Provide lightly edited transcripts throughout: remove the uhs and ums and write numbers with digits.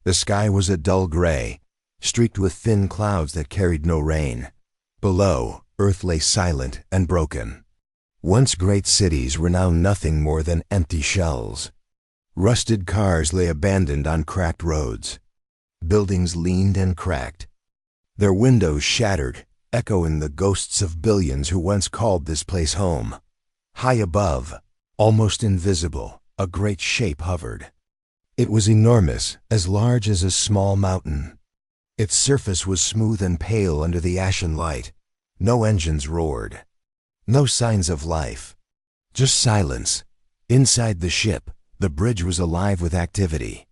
The sky was a dull gray, streaked with thin clouds that carried no rain. Below, Earth lay silent and broken. Once great cities were now nothing more than empty shells. Rusted cars lay abandoned on cracked roads. Buildings leaned and cracked, their windows shattered, echoing the ghosts of billions who once called this place home. High above, almost invisible, a great shape hovered. It was enormous, as large as a small mountain. Its surface was smooth and pale under the ashen light. No engines roared. No signs of life. Just silence. Inside the ship, the bridge was alive with activity.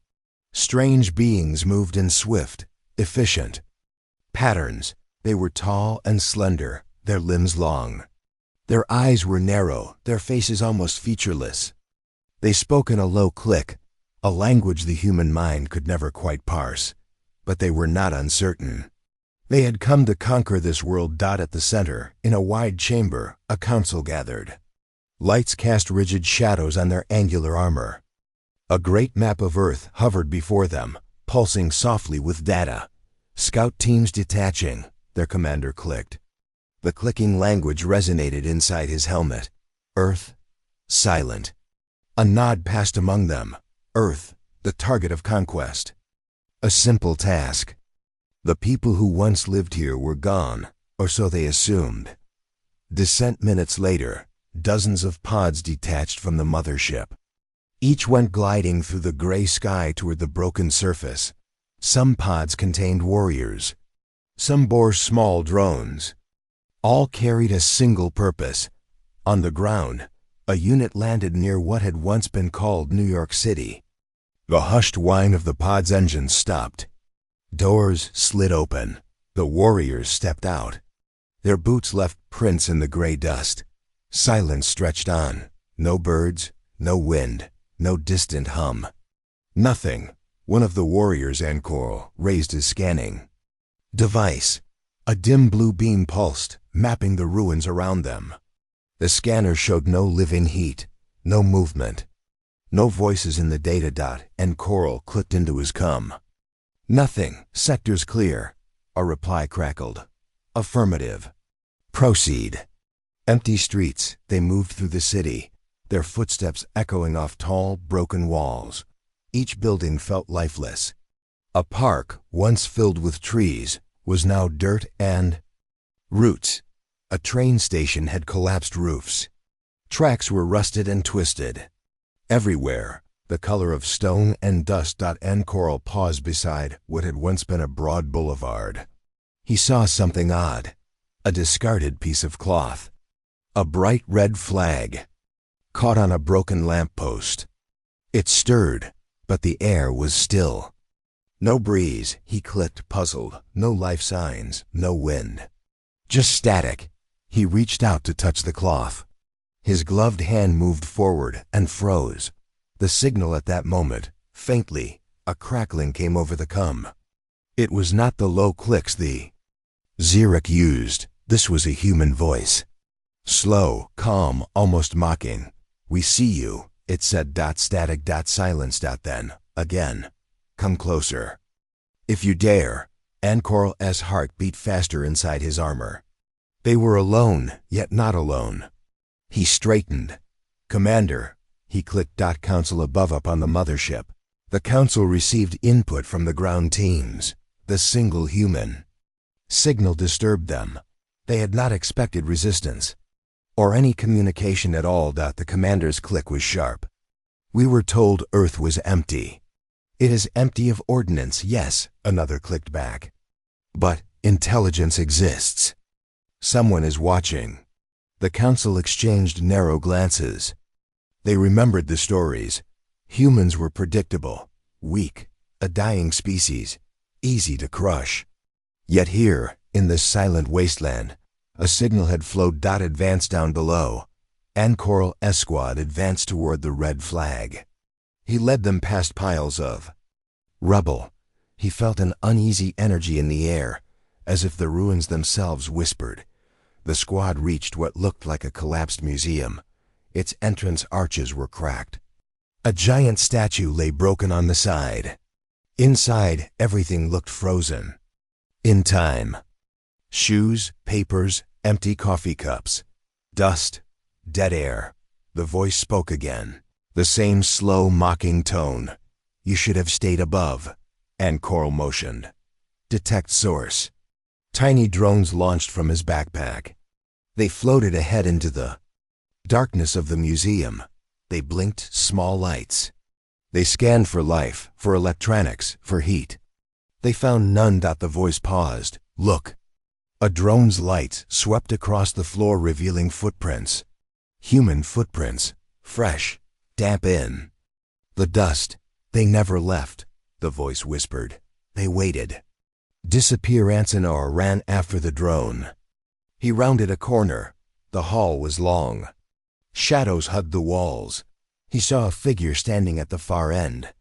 Strange beings moved in swift, efficient patterns. They were tall and slender, their limbs long. Their eyes were narrow, their faces almost featureless. They spoke in a low click, a language the human mind could never quite parse. But they were not uncertain. They had come to conquer this world. At the center, in a wide chamber, a council gathered. Lights cast rigid shadows on their angular armor. A great map of Earth hovered before them, pulsing softly with data. Scout teams detaching, their commander clicked. The clicking language resonated inside his helmet. Earth, silent. A nod passed among them. Earth, the target of conquest. A simple task. The people who once lived here were gone, or so they assumed. Descent minutes later, dozens of pods detached from the mothership. Each went gliding through the gray sky toward the broken surface. Some pods contained warriors. Some bore small drones. All carried a single purpose. On the ground, a unit landed near what had once been called New York City. The hushed whine of the pod's engines stopped. Doors slid open. The warriors stepped out. Their boots left prints in the gray dust. Silence stretched on. No birds, no wind. No distant hum. Nothing. One of the warriors, Ancoral, raised his scanning device. A dim blue beam pulsed, mapping the ruins around them. The scanner showed no living heat, no movement, no voices in the data. Ancoral clicked into his com. Nothing. Sector's clear. A reply crackled. Affirmative. Proceed. Empty streets. They moved through the city, their footsteps echoing off tall, broken walls. Each building felt lifeless. A park, once filled with trees, was now dirt and roots. A train station had collapsed roofs. Tracks were rusted and twisted. Everywhere, the color of stone and dust. Ancoral paused beside what had once been a broad boulevard. He saw something odd. A discarded piece of cloth. A bright red flag, caught on a broken lamppost. It stirred, but the air was still. No breeze, he clicked, puzzled. No life signs, no wind. Just static. He reached out to touch the cloth. His gloved hand moved forward and froze. The signal at that moment, faintly, a crackling came over the com. It was not the low clicks the Xeric used. This was a human voice. Slow, calm, almost mocking. We see you, it said. Static. Silence. Then, again. Come closer. If you dare. Ancoral's heart beat faster inside his armor. They were alone, yet not alone. He straightened. Commander. He clicked. Council above up on the mothership. The council received input from the ground teams. The single human signal disturbed them. They had not expected resistance, or any communication at all. The commander's click was sharp. We were told Earth was empty. It is empty of ordnance, yes, another clicked back. But intelligence exists. Someone is watching. The council exchanged narrow glances. They remembered the stories. Humans were predictable, weak, a dying species, easy to crush. Yet here, in this silent wasteland, a signal had flowed. Advance down below. Ancoral's squad advanced toward the red flag. He led them past piles of rubble. He felt an uneasy energy in the air, as if the ruins themselves whispered. The squad reached what looked like a collapsed museum. Its entrance arches were cracked. A giant statue lay broken on the side. Inside, everything looked frozen. In time. Shoes, papers, empty coffee cups. Dust, dead air. The voice spoke again. The same slow, mocking tone. You should have stayed above. And Coral motioned. Detect source. Tiny drones launched from his backpack. They floated ahead into the darkness of the museum. They blinked small lights. They scanned for life, for electronics, for heat. They found none. The voice paused. Look. A drone's lights swept across the floor, revealing footprints. Human footprints. Fresh. Damp in. The dust. They never left, the voice whispered. They waited. Disappear. Ansanor ran after the drone. He rounded a corner. The hall was long. Shadows hugged the walls. He saw a figure standing at the far end.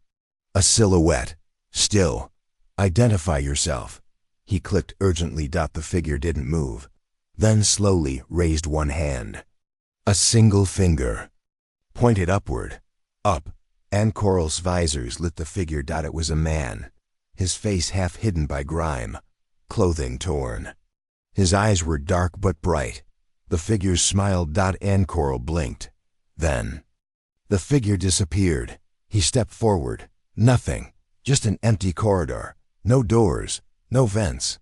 A silhouette. Still. Identify yourself. He clicked urgently. The figure didn't move. Then slowly raised one hand. A single finger. Pointed upward. Up. And Coral's visors lit the figure. It was a man. His face half hidden by grime. Clothing torn. His eyes were dark but bright. The figure smiled. And Coral blinked. Then the figure disappeared. He stepped forward. Nothing. Just an empty corridor. No doors. No vents.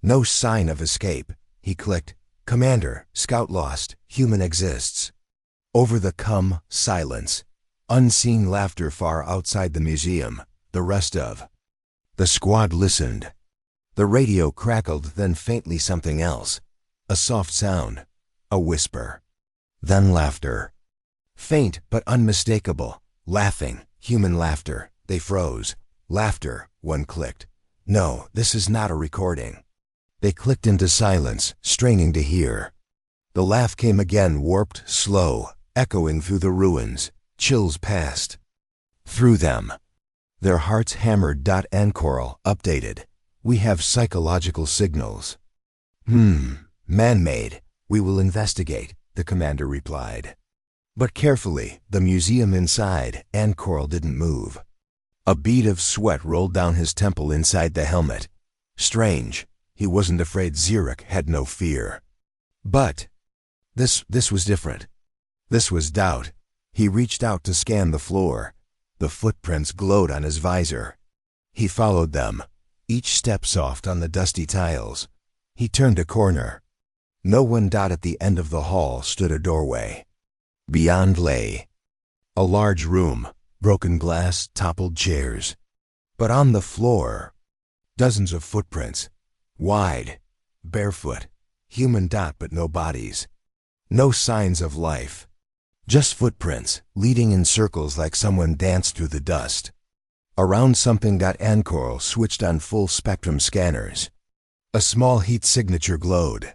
No sign of escape. He clicked. Commander, scout lost. Human exists. Over the silence. Unseen laughter far outside the museum. The rest of the squad listened. The radio crackled, then faintly something else. A soft sound. A whisper. Then laughter. Faint but unmistakable. Laughing. Human laughter. They froze. Laughter. One clicked. No, this is not a recording. They clicked into silence, straining to hear. The laugh came again, warped, slow, echoing through the ruins. Chills passed through them. Their hearts hammered. And Coral updated. We have psychological signals. Man-made. We will investigate, the commander replied. But carefully, the museum inside. And Coral didn't move. A bead of sweat rolled down his temple inside the helmet. Strange. He wasn't afraid. Xeric had no fear. But this was different. This was doubt. He reached out to scan the floor. The footprints glowed on his visor. He followed them, each step soft on the dusty tiles. He turned a corner. No one. At the end of the hall stood a doorway. Beyond lay a large room, broken glass, toppled chairs. But on the floor, dozens of footprints, wide, barefoot, human. But no bodies. No signs of life. Just footprints, leading in circles like someone danced through the dust. Around something. And Coral switched on full spectrum scanners. A small heat signature glowed.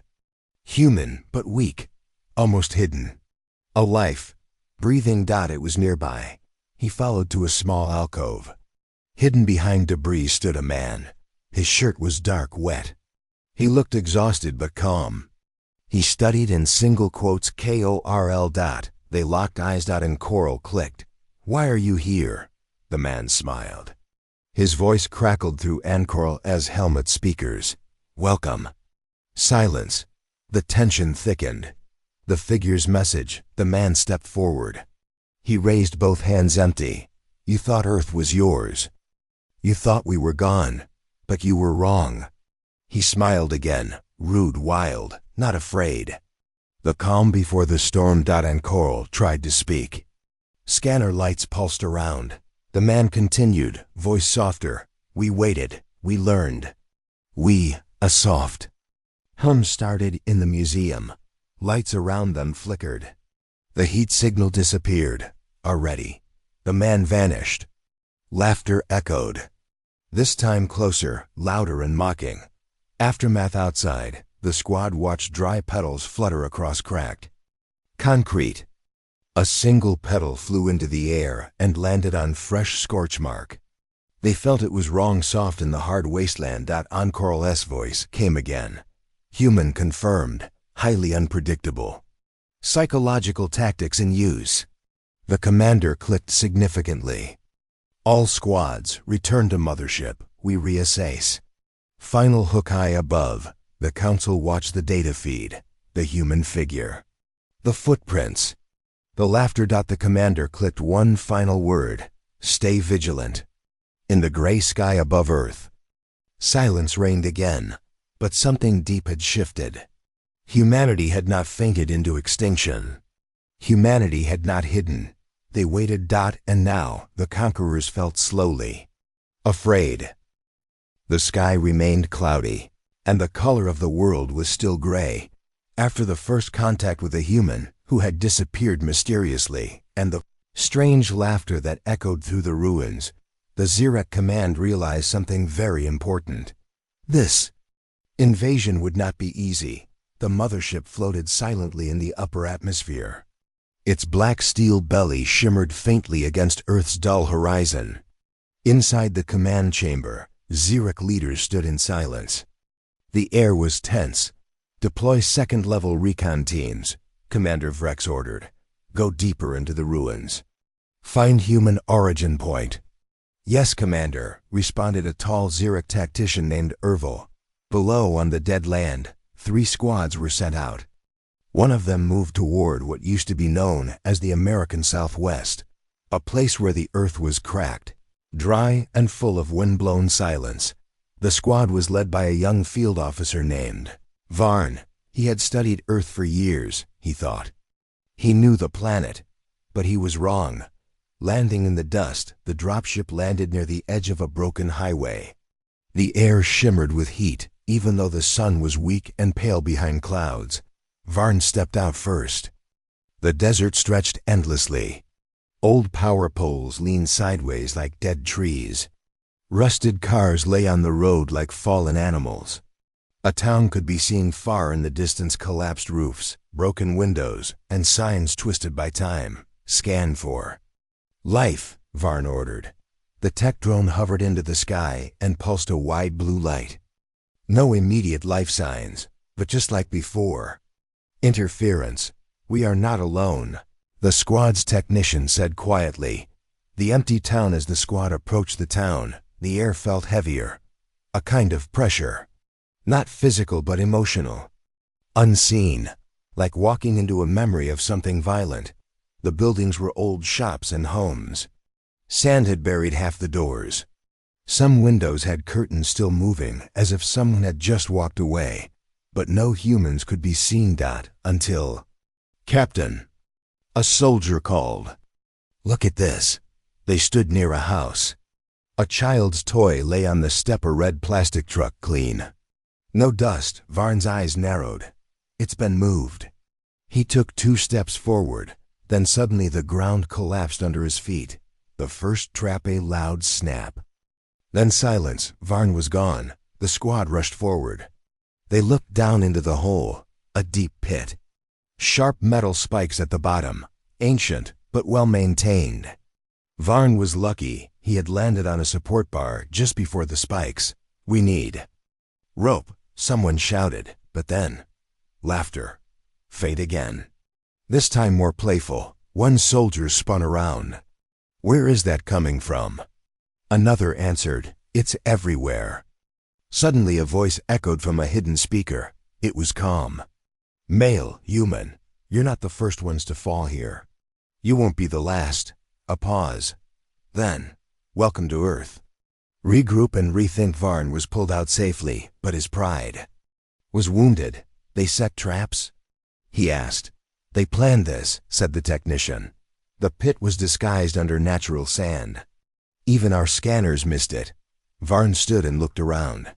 Human, but weak, almost hidden. A life, breathing. It was nearby. He followed to a small alcove. Hidden behind debris stood a man. His shirt was dark, wet. He looked exhausted but calm. He studied in single quotes. Korl. They locked eyes. And Coral clicked. Why are you here? The man smiled. His voice crackled through Coral's helmet speakers. Welcome. Silence. The tension thickened. The figure's message. The man stepped forward. He raised both hands empty. You thought Earth was yours. You thought we were gone. But you were wrong. He smiled again, rude, wild, not afraid. The calm before the storm. And Coral tried to speak. Scanner lights pulsed around. The man continued, voice softer. We waited. We learned. A soft hum started in the museum. Lights around them flickered. The heat signal disappeared. Already. The man vanished. Laughter echoed. This time closer, louder and mocking. Aftermath outside. The squad watched dry petals flutter across cracked concrete. A single petal flew into the air and landed on fresh scorch mark. They felt it was wrong. Soft in the hard wasteland. Coral's voice came again. Human confirmed. Highly unpredictable. Psychological tactics in use. The commander clicked significantly. All squads, return to mothership. We reassess. Final hook high above. The council watched the data feed. The human figure. The footprints. The laughter. The commander clicked one final word. Stay vigilant. In the gray sky above Earth, silence reigned again, but something deep had shifted. Humanity had not fainted into extinction. Humanity had not hidden. They waited. And now the conquerors felt slowly afraid. The sky remained cloudy, and the color of the world was still gray. After the first contact with a human who had disappeared mysteriously, and the strange laughter that echoed through the ruins, the Zirek command realized something very important. This invasion would not be easy. The mothership floated silently in the upper atmosphere. Its black steel belly shimmered faintly against Earth's dull horizon. Inside the command chamber, Zirek leaders stood in silence. The air was tense. Deploy second-level recon teams, Commander Vrex ordered. Go deeper into the ruins. Find human origin point. Yes, Commander, responded a tall Zirek tactician named Ervil. Below on the dead land, 3 squads were sent out. One of them moved toward what used to be known as the American Southwest, a place where the earth was cracked, dry and full of wind-blown silence. The squad was led by a young field officer named Varn. He had studied Earth for years, he thought. He knew the planet, but he was wrong. Landing in the dust, the dropship landed near the edge of a broken highway. The air shimmered with heat, even though the sun was weak and pale behind clouds. Varn stepped out first. The desert stretched endlessly. Old power poles leaned sideways like dead trees. Rusted cars lay on the road like fallen animals. A town could be seen far in the distance. Collapsed roofs, broken windows, and signs twisted by time. Scan for life, Varn ordered. The tech drone hovered into the sky and pulsed a wide blue light. No immediate life signs, but just like before. Interference. We are not alone, the squad's technician said quietly. The empty town. As the squad approached the town, the air felt heavier. A kind of pressure. Not physical but emotional. Unseen, like walking into a memory of something violent. The buildings were old shops and homes. Sand had buried half the doors. Some windows had curtains still moving, as if someone had just walked away. But no humans could be seen. Until... Captain, a soldier called. Look at this. They stood near a house. A child's toy lay on the step. A red plastic truck, clean. No dust. Varn's eyes narrowed. It's been moved. He took 2 steps forward. Then suddenly the ground collapsed under his feet. The first trap. A loud snap. Then silence. Varn was gone. The squad rushed forward. They looked down into the hole. A deep pit. Sharp metal spikes at the bottom. Ancient, but well maintained. Varn was lucky. He had landed on a support bar just before the spikes. We need rope, someone shouted, but then laughter. Fade again. This time more playful. One soldier spun around. Where is that coming from? Another answered, it's everywhere. Suddenly a voice echoed from a hidden speaker. It was calm. Male, human, you're not the first ones to fall here. You won't be the last. A pause. Then, welcome to Earth. Regroup and rethink. Varn was pulled out safely, but his pride was wounded. They set traps? He asked. They planned this, said the technician. The pit was disguised under natural sand. Even our scanners missed it. Varn stood and looked around.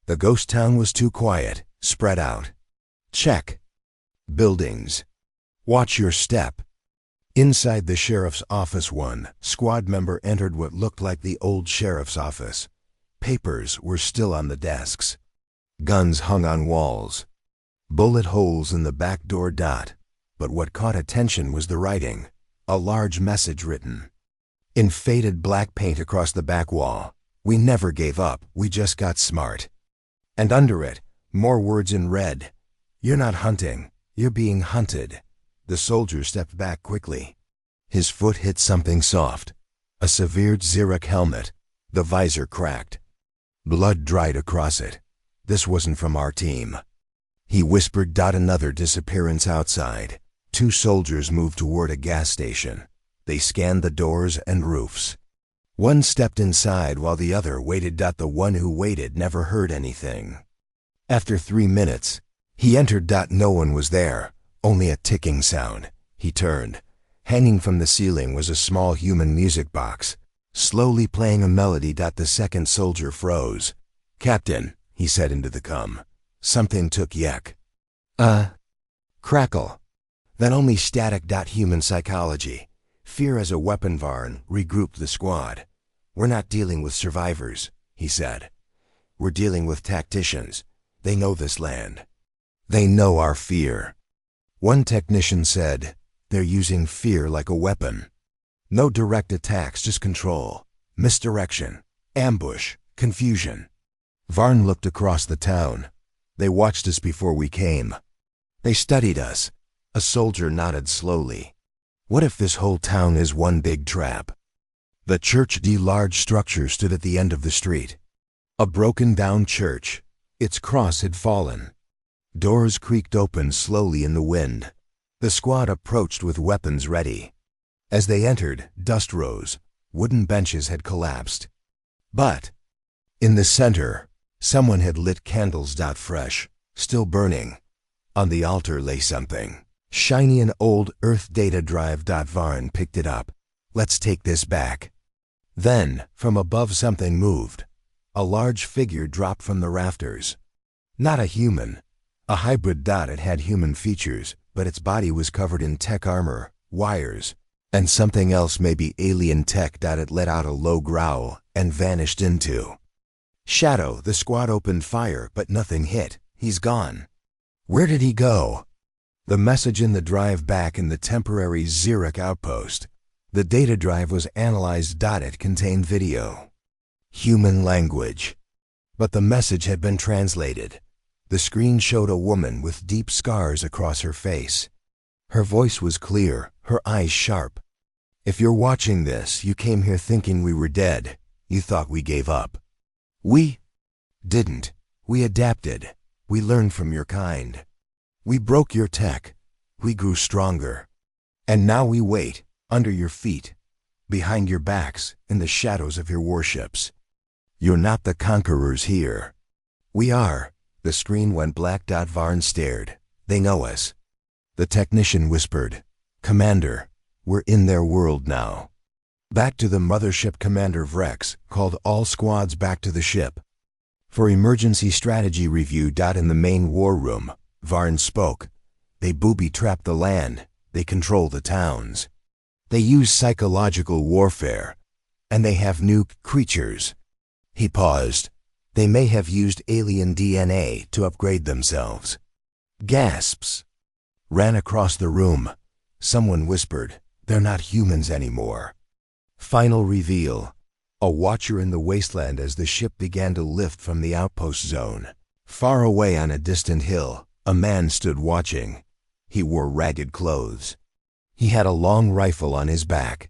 The ghost town was too quiet, spread out. Check. Buildings. Watch your step. Inside the sheriff's office, one squad member entered what looked like the old sheriff's office. Papers were still on the desks. Guns hung on walls. Bullet holes in the back door. But what caught attention was the writing. A large message written in faded black paint across the back wall. We never gave up, we just got smart. And under it, more words in red. You're not hunting, you're being hunted. The soldier stepped back quickly. His foot hit something soft. A severed Xeric helmet. The visor cracked. Blood dried across it. This wasn't from our team. He whispered. Another disappearance outside. Two soldiers moved toward a gas station. They scanned the doors and roofs. One stepped inside while the other waited. The one who waited never heard anything. After 3 minutes, he entered. No one was there, only a ticking sound. He turned. Hanging from the ceiling was a small human music box, slowly playing a melody. The second soldier froze. "Captain," he said into the com. "Something took Yek." Crackle. Then only static. Human psychology. Fear as a weapon. Varn regrouped the squad. "We're not dealing with survivors," he said. "We're dealing with tacticians. They know this land. They know our fear." One technician said, "They're using fear like a weapon. No direct attacks, just control, misdirection, ambush, confusion." Varn looked across the town. "They watched us before we came. They studied us." A soldier nodded slowly. "What if this whole town is one big trap?" The church. Large structure stood at the end of the street. A broken-down church. Its cross had fallen. Doors creaked open slowly in the wind. The squad approached with weapons ready. As they entered, dust rose. Wooden benches had collapsed. But in the center, someone had lit candles. Fresh, still burning. On the altar lay something. Shiny, an old Earth data drive. Varn picked it up. "Let's take this back." Then, from above, something moved. A large figure dropped from the rafters. Not a human. A hybrid. It had human features, but its body was covered in tech armor, wires, and something else, maybe alien tech. It let out a low growl and vanished into shadow. The squad opened fire, but nothing hit. "He's gone." "Where did he go?" The message in the drive. "Back in the temporary Xeric outpost." The data drive was analyzed. It contained video. Human language. But the message had been translated. The screen showed a woman with deep scars across her face. Her voice was clear, her eyes sharp. "If you're watching this, you came here thinking we were dead. You thought we gave up. We didn't. We adapted. We learned from your kind. We broke your tech. We grew stronger. And now we wait, under your feet, behind your backs, in the shadows of your warships. You're not the conquerors here. We are." The screen went black. Varn stared. "They know us." The technician whispered, "Commander, we're in their world now." Back to the mothership. Commander Vrex called all squads back to the ship. For emergency strategy review. In the main war room, Varn spoke. "They booby-trap the land. They control the towns. They use psychological warfare. And they have new creatures." He paused. "They may have used alien DNA to upgrade themselves." Gasps ran across the room. Someone whispered, "They're not humans anymore." Final reveal. A watcher in the wasteland as the ship began to lift from the outpost zone. Far away on a distant hill, a man stood watching. He wore ragged clothes. He had a long rifle on his back.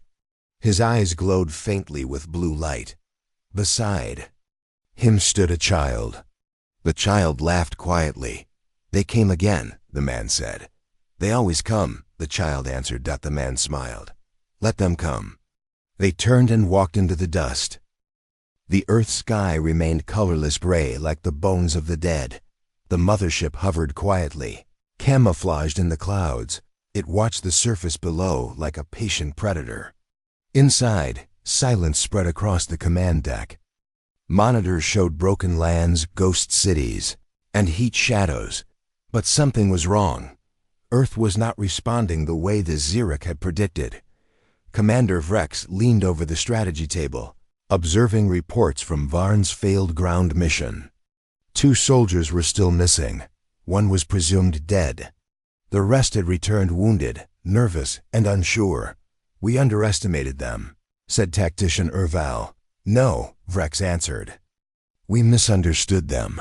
His eyes glowed faintly with blue light. Beside him stood a child. The child laughed quietly. "They came again," the man said. "They always come," the child answered. The man smiled. "Let them come." They turned and walked into the dust. The Earth's sky remained colorless gray like the bones of the dead. The mothership hovered quietly, camouflaged in the clouds. It watched the surface below like a patient predator. Inside, silence spread across the command deck. Monitors showed broken lands, ghost cities, and heat shadows. But something was wrong. Earth was not responding the way the Xeric had predicted. Commander Vrex leaned over the strategy table, observing reports from Varn's failed ground mission. 2 soldiers were still missing. One was presumed dead. The rest had returned wounded, nervous, and unsure. "We underestimated them," said Tactician Erval. "No," Vrex answered. "We misunderstood them."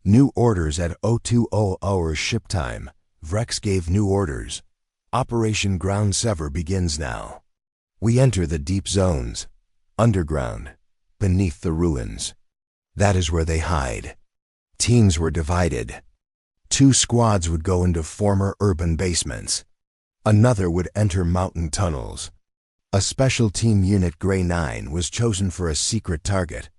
New orders at 020 hours ship time. Vrex gave new orders. "Operation Ground Sever begins now. We enter the deep zones. Underground, beneath the ruins. That is where they hide. Teams were divided. 2 squads would go into former urban basements. Another would enter mountain tunnels. A special team unit Grey 9 was chosen for a secret target,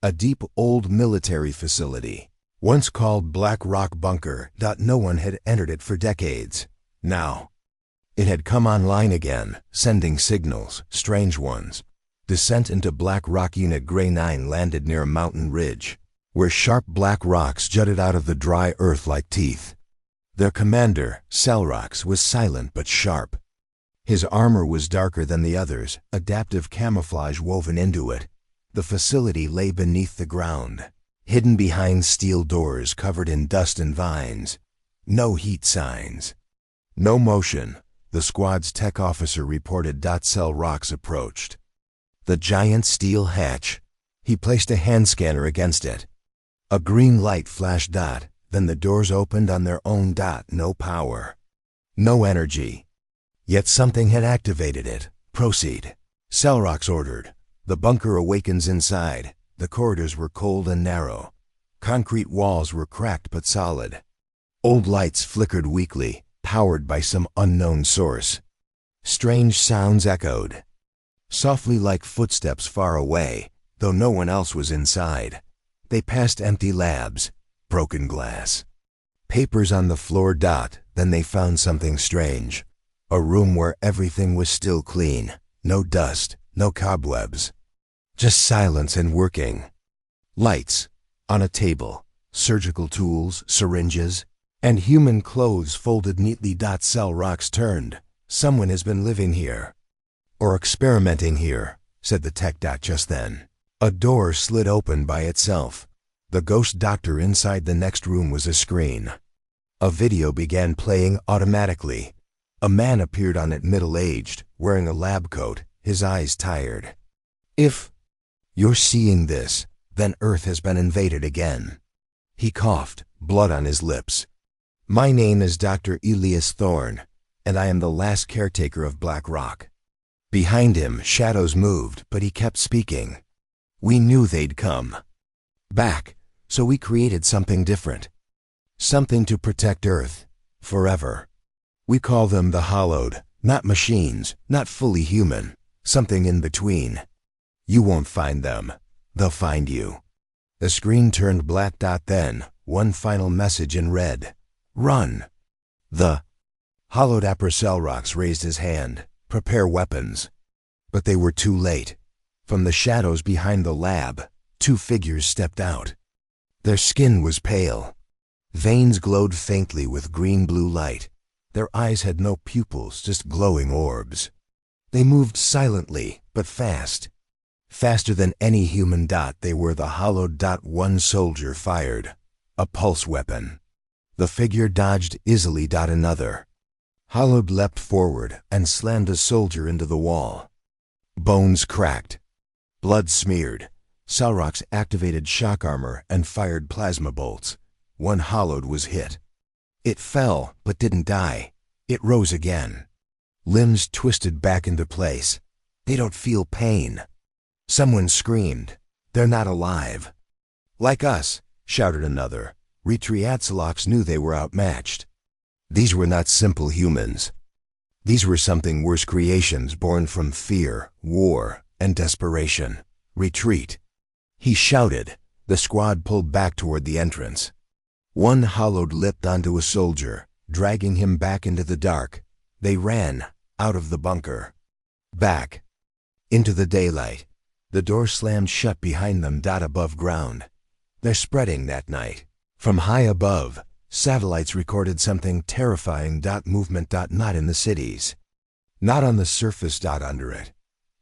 a deep old military facility, once called Black Rock Bunker. No one had entered it for decades. Now, it had come online again, sending signals, strange ones. Descent into Black Rock Unit Grey 9 landed near a mountain ridge, where sharp black rocks jutted out of the dry earth like teeth. Their commander, Selrox, was silent but sharp. His armor was darker than the others, adaptive camouflage woven into it. The facility lay beneath the ground, hidden behind steel doors covered in dust and vines. No heat signs. No motion, the squad's tech officer reported. Selrox approached the giant steel hatch. He placed a hand scanner against it. A green light flashed. Then the doors opened on their own. No power. No energy. Yet something had activated it. Proceed, Selrox ordered. The bunker awakens inside. The corridors were cold and narrow. Concrete walls were cracked but solid. Old lights flickered weakly, powered by some unknown source. Strange sounds echoed, softly like footsteps far away, though no one else was inside. They passed empty labs, broken glass, papers on the floor. Then they found something strange. A room where everything was still clean. No dust, no cobwebs. Just silence and working. Lights on a table, surgical tools, syringes, and human clothes folded neatly. Selrox turned. Someone has been living here, or experimenting here, said the tech. Just then, a door slid open by itself. The ghost doctor inside the next room was a screen. A video began playing automatically. A man appeared on it, middle-aged, wearing a lab coat, his eyes tired. If you're seeing this, then Earth has been invaded again. He coughed, blood on his lips. My name is Dr. Elias Thorne, and I am the last caretaker of Black Rock. Behind him, shadows moved, but he kept speaking. We knew they'd come back, so we created something different. Something to protect Earth, forever. We call them the Hallowed, not machines, not fully human, something in between. You won't find them, they'll find you. The screen turned black. Then, one final message in red. Run. The Hallowed Selrox raised his hand. Prepare weapons. But they were too late. From the shadows behind the lab, 2 figures stepped out. Their skin was pale. Veins glowed faintly with green-blue light. Their eyes had no pupils, just glowing orbs. They moved silently, but fast. Faster than any human. They were the Hallowed. One soldier fired. A pulse weapon. The figure dodged easily. Another Hallowed leapt forward and slammed a soldier into the wall. Bones cracked. Blood smeared. Selrox activated shock armor and fired plasma bolts. One Hallowed was hit. It fell, but didn't die. It rose again. Limbs twisted back into place. They don't feel pain. Someone screamed. They're not alive. Like us, shouted another. Selrox knew they were outmatched. These were not simple humans. These were something worse, creations born from fear, war, and desperation. Retreat. He shouted. The squad pulled back toward the entrance. One Hallowed leapt onto a soldier, dragging him back into the dark. They ran, out of the bunker. Back. Into the daylight. The door slammed shut behind them. Above ground. They're spreading that night. From high above, satellites recorded something terrifying. Movement. Not in the cities. Not on the surface. Under it.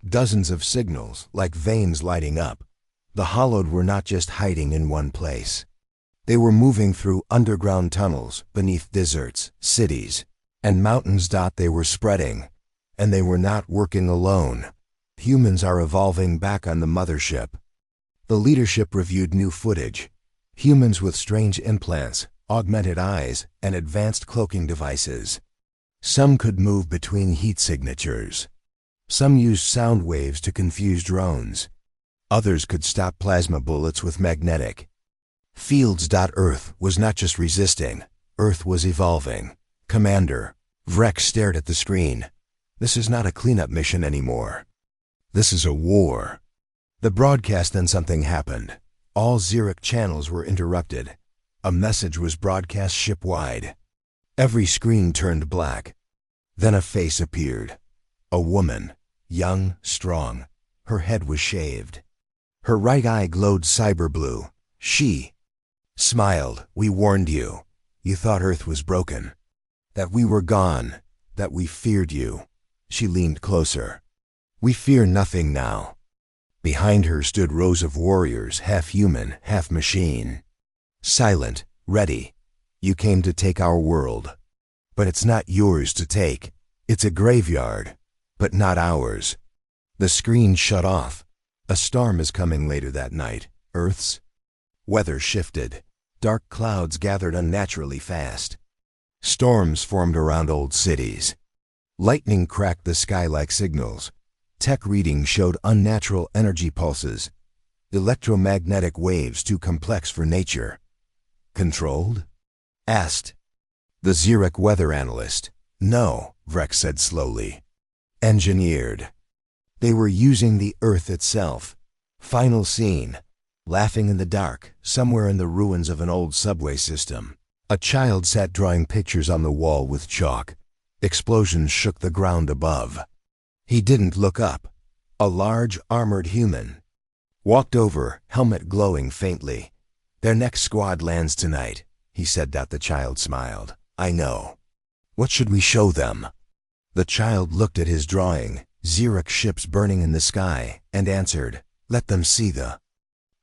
Dozens of signals, like veins lighting up. The Hallowed were not just hiding in one place. They were moving through underground tunnels, beneath deserts, cities, and mountains. They were spreading, and they were not working alone. Humans are evolving back on the mothership. The leadership reviewed new footage. Humans with strange implants, augmented eyes, and advanced cloaking devices. Some could move between heat signatures. Some used sound waves to confuse drones. Others could stop plasma bullets with magnetic fields. Earth was not just resisting, Earth was evolving. Commander, Vrex stared at the screen. This is not a cleanup mission anymore. This is a war. The broadcast. Then something happened. All Xeric channels were interrupted. A message was broadcast ship-wide. Every screen turned black. Then a face appeared. A woman, young, strong. Her head was shaved. Her right eye glowed cyber blue. She smiled. We warned you. You thought Earth was broken. That we were gone. That we feared you. She leaned closer. We fear nothing now. Behind her stood rows of warriors, half human, half machine. Silent, ready. You came to take our world. But it's not yours to take. It's a graveyard, but not ours. The screen shut off. A storm is coming later that night. Earth's weather shifted. Dark clouds gathered unnaturally fast. Storms formed around old cities. Lightning cracked the sky like signals. Tech readings showed unnatural energy pulses. Electromagnetic waves too complex for nature. Controlled? Asked the Xeric weather analyst. No, Vrex said slowly. Engineered. They were using the Earth itself. Final scene. Laughing in the dark, somewhere in the ruins of an old subway system. A child sat drawing pictures on the wall with chalk. Explosions shook the ground above. He didn't look up. A large, armored human walked over, helmet glowing faintly. Their next squad lands tonight, he said. The child smiled. I know. What should we show them? The child looked at his drawing, Xeric ships burning in the sky, and answered, let them see the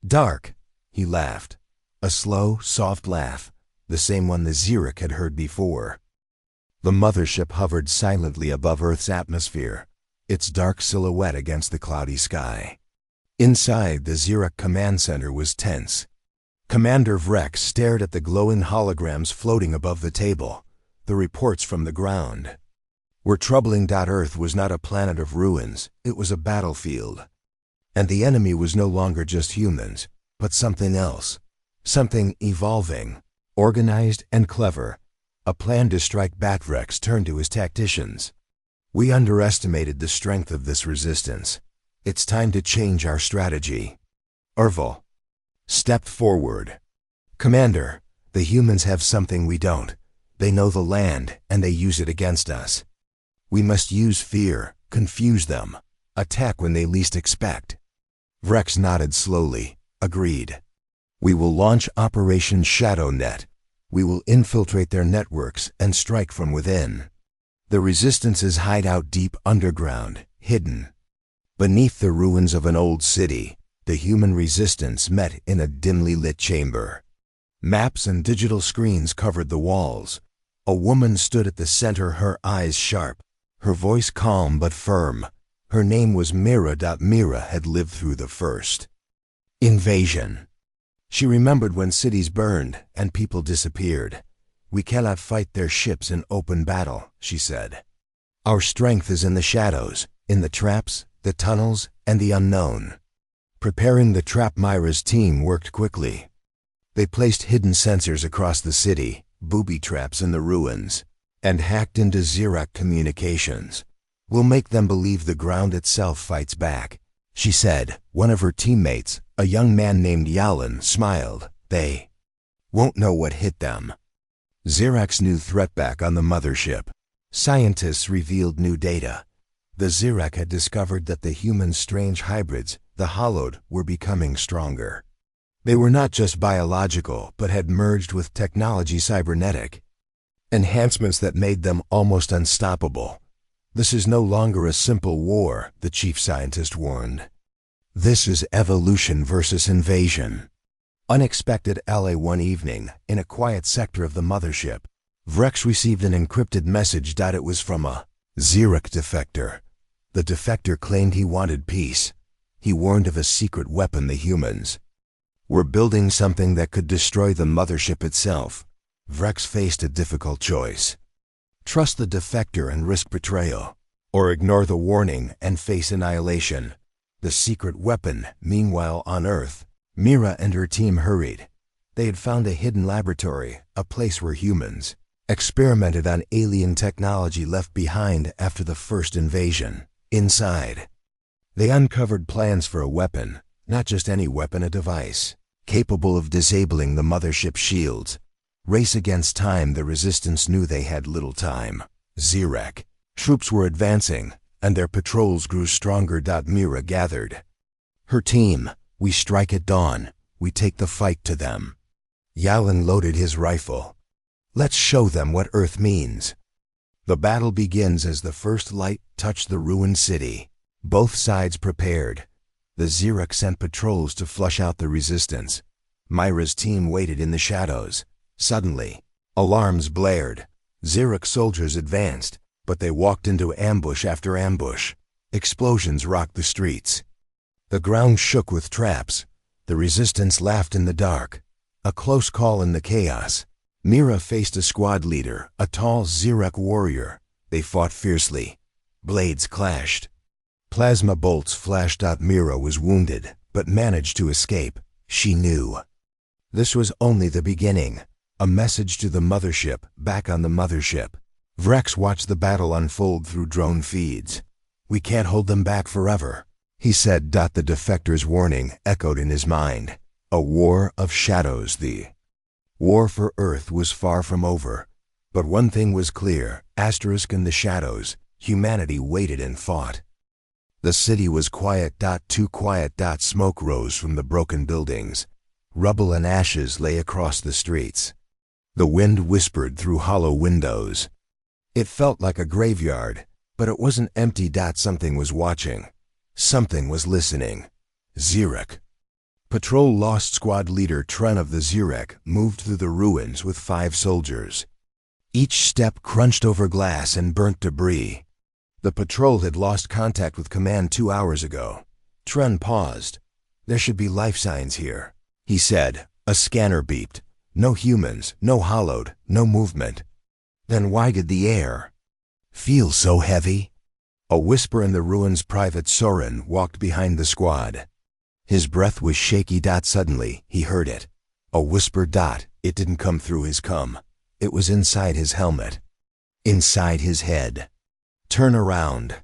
dark. He laughed. A slow, soft laugh, the same one the Xeric had heard before. The mothership hovered silently above Earth's atmosphere, its dark silhouette against the cloudy sky. Inside, the Xeric command center was tense. Commander Vrex stared at the glowing holograms floating above the table, the reports from the ground were troubling. Earth was not a planet of ruins, it was a battlefield. And the enemy was no longer just humans, but something else. Something evolving, organized and clever. A plan to strike back. Vrex turned to his tacticians. We underestimated the strength of this resistance. It's time to change our strategy. Orville stepped forward. Commander, the humans have something we don't. They know the land, and they use it against us. We must use fear, confuse them, attack when they least expect. Vrex nodded slowly, agreed. We will launch Operation Shadow Net. We will infiltrate their networks and strike from within. The Resistance's hideout deep underground, hidden. Beneath the ruins of an old city, the human resistance met in a dimly lit chamber. Maps and digital screens covered the walls. A woman stood at the center, her eyes sharp, her voice calm but firm. Her name was Mira. Mira had lived through the first invasion. She remembered when cities burned and people disappeared. We cannot fight their ships in open battle, she said. Our strength is in the shadows, in the traps, the tunnels, and the unknown. Preparing the trap. Mira's team worked quickly. They placed hidden sensors across the city, booby traps in the ruins, and hacked into Xeric communications. We'll make them believe the ground itself fights back, she said. One of her teammates, a young man named Yalan, smiled. They won't know what hit them. Xeric's new threat back on the mothership. Scientists revealed new data. The Xeric had discovered that the human strange hybrids, the Hollowed, were becoming stronger. They were not just biological, but had merged with technology cybernetic. Enhancements that made them almost unstoppable. This is no longer a simple war, the chief scientist warned. This is evolution versus invasion. Unexpected. One evening, in a quiet sector of the mothership, Vrex received an encrypted message. It was from a Xeric defector. The defector claimed he wanted peace. He warned of a secret weapon the humans were building, something that could destroy the mothership itself. Vrex faced a difficult choice. Trust the defector and risk betrayal, or ignore the warning and face annihilation. The secret weapon, meanwhile on Earth, Mira and her team hurried. They had found a hidden laboratory, a place where humans experimented on alien technology left behind after the first invasion. Inside, they uncovered plans for a weapon, not just any weapon, a device capable of disabling the mothership's shields. Race against time, the Resistance knew they had little time. Zirek. Troops were advancing, and their patrols grew stronger. Mira gathered her team. We strike at dawn. We take the fight to them. Yalan loaded his rifle. Let's show them what Earth means. The battle begins as the first light touched the ruined city. Both sides prepared. The Zirek sent patrols to flush out the Resistance. Myra's team waited in the shadows. Suddenly, alarms blared. Zirek soldiers advanced, but they walked into ambush after ambush. Explosions rocked the streets. The ground shook with traps. The Resistance laughed in the dark. A close call in the chaos. Mira faced a squad leader, a tall Zirek warrior. They fought fiercely. Blades clashed. Plasma bolts flashed. Mira was wounded, but managed to escape. She knew this was only the beginning. A message to the mothership, back on the mothership. Vrex watched the battle unfold through drone feeds. We can't hold them back forever, he said. The defector's warning echoed in his mind. A war of shadows. The war for Earth was far from over. But one thing was clear, asterisk in the shadows, humanity waited and fought. The city was quiet. Too quiet. Smoke rose from the broken buildings. Rubble and ashes lay across the streets. The wind whispered through hollow windows. It felt like a graveyard, but it wasn't empty. Something was watching. Something was listening. Zirek. Patrol Lost Squad leader Tren of the Zirek moved through the ruins with 5 soldiers. Each step crunched over glass and burnt debris. The patrol had lost contact with command 2 hours ago. Tren paused. There should be life signs here, he said. A scanner beeped. No humans, no hollowed, no movement. Then why did the air feel so heavy? A whisper in the ruins. Private Soren walked behind the squad. His breath was shaky. Suddenly, he heard it. A whisper. It didn't come through his cum. It was inside his helmet. Inside his head. Turn around.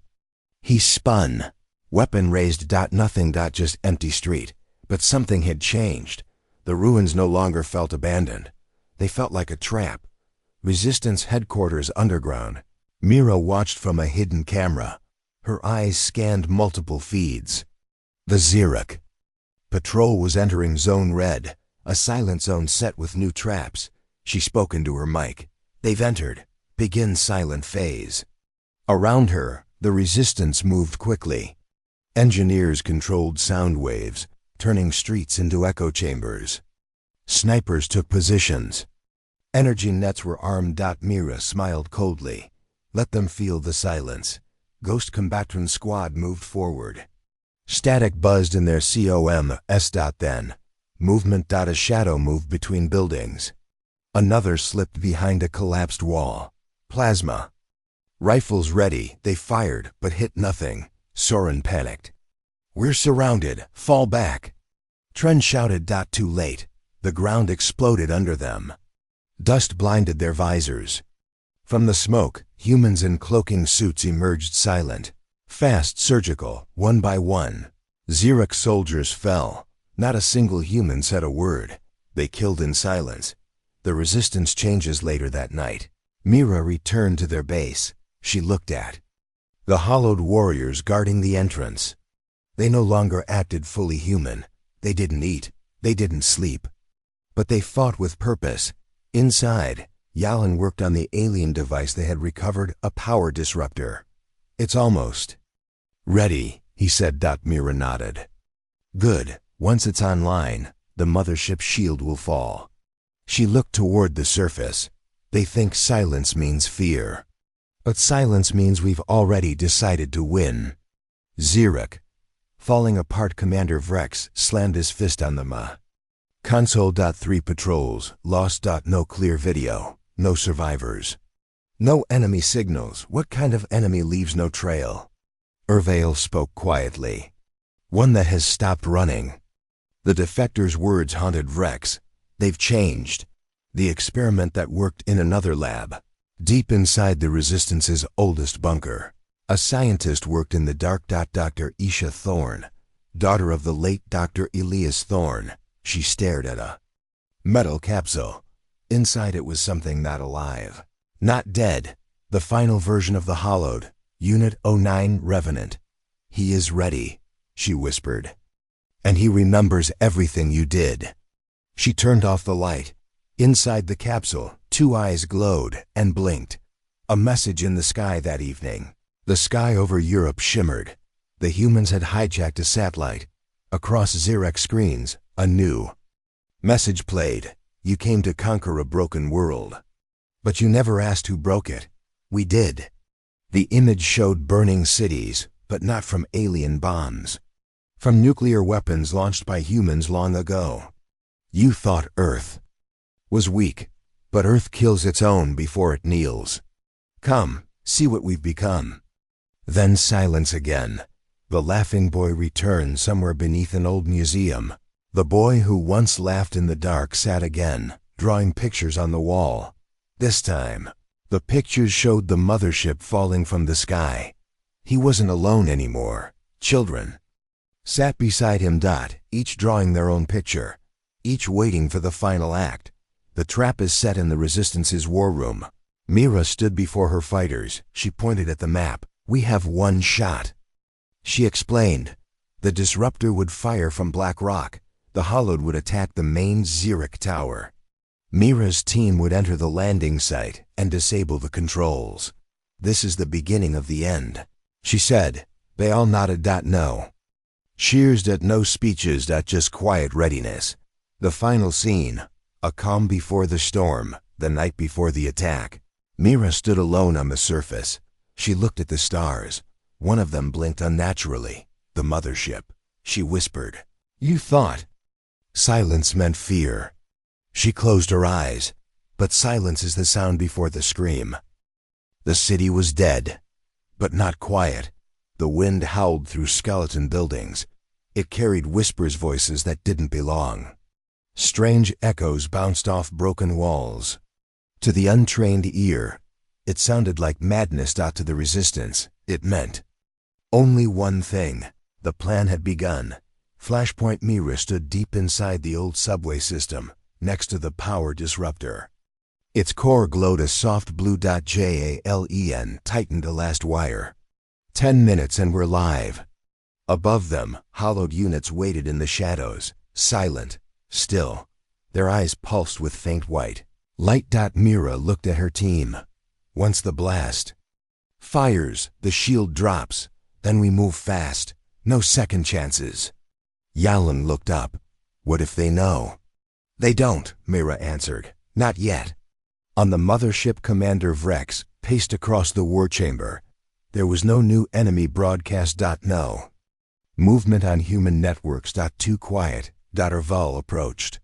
He spun. Weapon raised. Nothing. Just empty street. But something had changed. The ruins no longer felt abandoned. They felt like a trap. Resistance headquarters underground. Mira watched from a hidden camera. Her eyes scanned multiple feeds. The Zirek patrol was entering Zone Red, a silent zone set with new traps. She spoke into her mic. They've entered. Begin silent phase. Around her, the Resistance moved quickly. Engineers controlled sound waves, turning streets into echo chambers. Snipers took positions. Energy nets were armed. Mira smiled coldly. Let them feel the silence. Ghost Combatant Squad moved forward. Static buzzed in their COMs. Then movement. A shadow moved between buildings. Another slipped behind a collapsed wall. Plasma. Rifles ready, they fired, but hit nothing. Soren panicked. We're surrounded. Fall back. Tren shouted. Too late. The ground exploded under them. Dust blinded their visors. From the smoke, humans in cloaking suits emerged, silent, fast, surgical, one by one. Zirek soldiers fell. Not a single human said a word. They killed in silence. The Resistance changes later that night. Mira returned to their base. She looked at the hollowed warriors guarding the entrance. They no longer acted fully human. They didn't eat. They didn't sleep. But they fought with purpose. Inside, Yalan worked on the alien device they had recovered, a power disruptor. It's almost ready, he said. Mira nodded. Good. Once it's online, the mothership's shield will fall. She looked toward the surface. They think silence means fear. But silence means we've already decided to win. Zirek. Falling apart. Commander Vrex slammed his fist on the console. 3 patrols, lost. No clear video, no survivors. No enemy signals. What kind of enemy leaves no trail? Ervale spoke quietly. One that has stopped running. The defector's words haunted Vrex. They've changed. The experiment that worked in another lab. Deep inside the Resistance's oldest bunker. A scientist worked in the dark. Dr. Isha Thorne, daughter of the late Dr. Elias Thorne. She stared at a metal capsule. Inside it was something not alive. Not dead. The final version of the Hollowed. Unit 09 Revenant. He is ready, she whispered. And he remembers everything you did. She turned off the light. Inside the capsule, 2 eyes glowed and blinked. A message in the sky that evening. The sky over Europe shimmered. The humans had hijacked a satellite. Across Xerex screens, a new message played. You came to conquer a broken world. But you never asked who broke it. We did. The image showed burning cities, but not from alien bombs. From nuclear weapons launched by humans long ago. You thought Earth was weak, but Earth kills its own before it kneels. Come, see what we've become. Then silence again. The laughing boy returned somewhere beneath an old museum. The boy who once laughed in the dark sat again, drawing pictures on the wall. This time, the pictures showed the mothership falling from the sky. He wasn't alone anymore. Children sat beside him. Each drawing their own picture, each waiting for the final act. The trap is set in the Resistance's war room. Mira stood before her fighters. She pointed at the map. We have one shot, she explained. The disruptor would fire from Black Rock. The Hollowed would attack the main Xeric tower. Mira's team would enter the landing site and disable the controls. This is the beginning of the end, she said. They all nodded. No cheers. No speeches. Just quiet readiness. The final scene. A calm before the storm, the night before the attack. Mira stood alone on the surface. She looked at the stars. One of them blinked unnaturally. The mothership. She whispered, "You thought." Silence meant fear. She closed her eyes, but silence is the sound before the scream. The city was dead, but not quiet. The wind howled through skeleton buildings. It carried whispers, voices that didn't belong. Strange echoes bounced off broken walls. To the untrained ear, it sounded like madness. To the Resistance, it meant only one thing. The plan had begun. Flashpoint Mira stood deep inside the old subway system, next to the power disruptor. Its core glowed a soft blue. Jalen tightened a last wire. 10 minutes and we're live. Above them, hollowed units waited in the shadows, silent, still. Their eyes pulsed with faint white light. Mira looked at her team. Once the blast fires, the shield drops. Then we move fast. No second chances. Yalan looked up. What if they know? They don't, Mira answered. Not yet. On the mothership, Commander Vrex paced across the war chamber. There was no new enemy broadcast. No movement on human networks. Too quiet. Erval approached.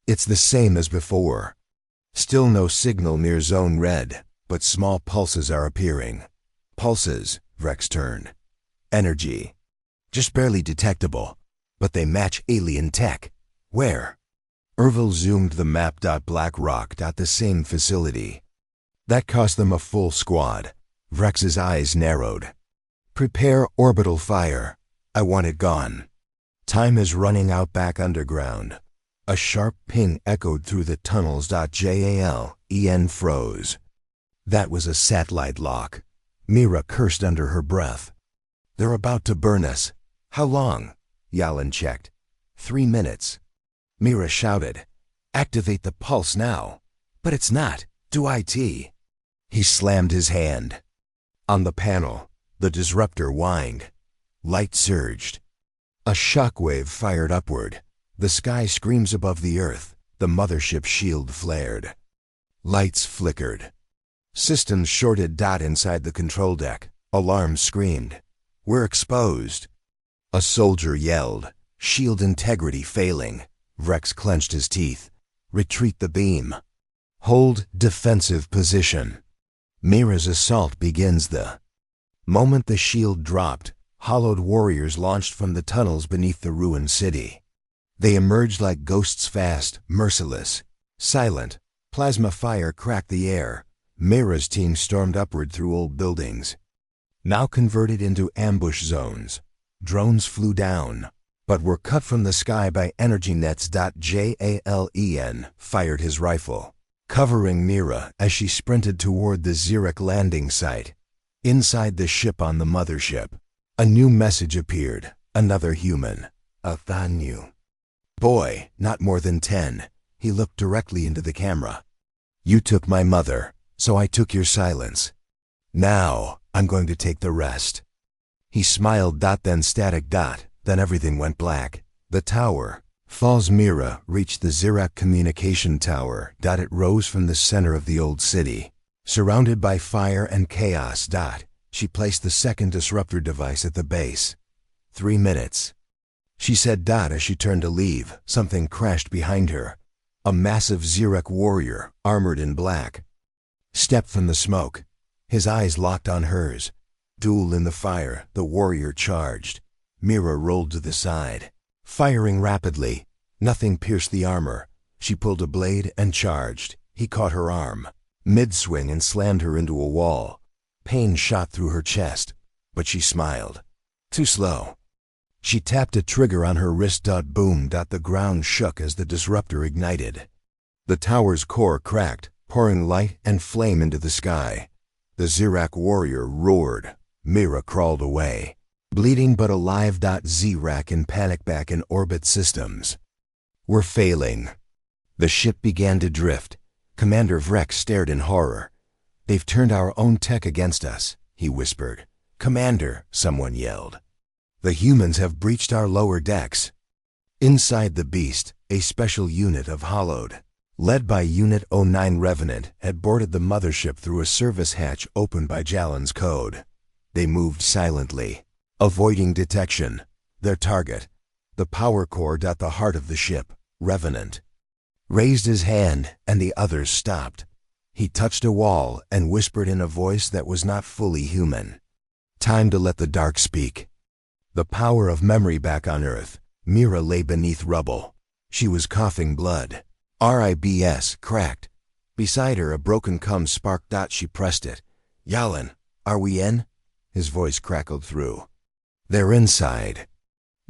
It's the same as before. Still no signal near Zone Red, but small pulses are appearing. Pulses, Vrex turned. Energy. Just barely detectable, but they match alien tech. Where? Erval zoomed the map. Black Rock. The same facility. That cost them a full squad. Vrex's eyes narrowed. Prepare orbital fire. I want it gone. Time is running out. Back underground. A sharp ping echoed through the tunnels. Jalen froze. That was a satellite lock. Mira cursed under her breath. They're about to burn us. How long? Yalan checked. 3 minutes. Mira shouted. Activate the pulse now. But it's not. Do IT. He slammed his hand. On the panel, the disruptor whined. Light surged. A shockwave fired upward. The sky screams above the earth. The mothership shield flared. Lights flickered. Systems shorted. Inside the control deck, alarms screamed. We're exposed. A soldier yelled. Shield integrity failing. Vrex clenched his teeth. Retreat the beam. Hold defensive position. Mira's assault begins the moment the shield dropped. Hollowed warriors launched from the tunnels beneath the ruined city. They emerged like ghosts, fast, merciless, silent. Plasma fire cracked the air. Mira's team stormed upward through old buildings, now converted into ambush zones. Drones flew down, but were cut from the sky by energy nets. Jalen fired his rifle, covering Mira as she sprinted toward the Xeric landing site. Inside the ship on the mothership, a new message appeared. Another human. A new boy, not more than 10. He looked directly into the camera. You took my mother, so I took your silence. Now, I'm going to take the rest. He smiled. Then static. Then everything went black. The tower falls. Mira reached the Xerac communication tower. It rose from the center of the old city, surrounded by fire and chaos. She placed the second disruptor device at the base. 3 minutes, she said. As she turned to leave, something crashed behind her. A massive Xerac warrior, armored in black, stepped from the smoke. His eyes locked on hers. Duel in the fire. The warrior charged. Mira rolled to the side, firing rapidly. Nothing pierced the armor. She pulled a blade and charged. He caught her arm mid-swing and slammed her into a wall. Pain shot through her chest, but she smiled. Too slow. She tapped a trigger on her wrist. Boom. The ground shook as the disruptor ignited. The tower's core cracked, pouring light and flame into the sky. The Xerac warrior roared. Mira crawled away, bleeding but alive. Xerac in panic. Back in orbit. Systems were failing. The ship began to drift. Commander Vrek stared in horror. They've turned our own tech against us, he whispered. Commander, someone yelled. The humans have breached our lower decks. Inside the beast, a special unit of Hollowed, led by Unit 09 Revenant, had boarded the mothership through a service hatch opened by Jalen's code. They moved silently, avoiding detection. Their target, the power core. The heart of the ship, Revenant, raised his hand and the others stopped. He touched a wall and whispered in a voice that was not fully human. Time to let the dark speak. The power of memory. Back on Earth, Mira lay beneath rubble. She was coughing blood. Ribs cracked. Beside her, a broken cum sparked. She pressed it. Yalen, are we in? His voice crackled through. They're inside.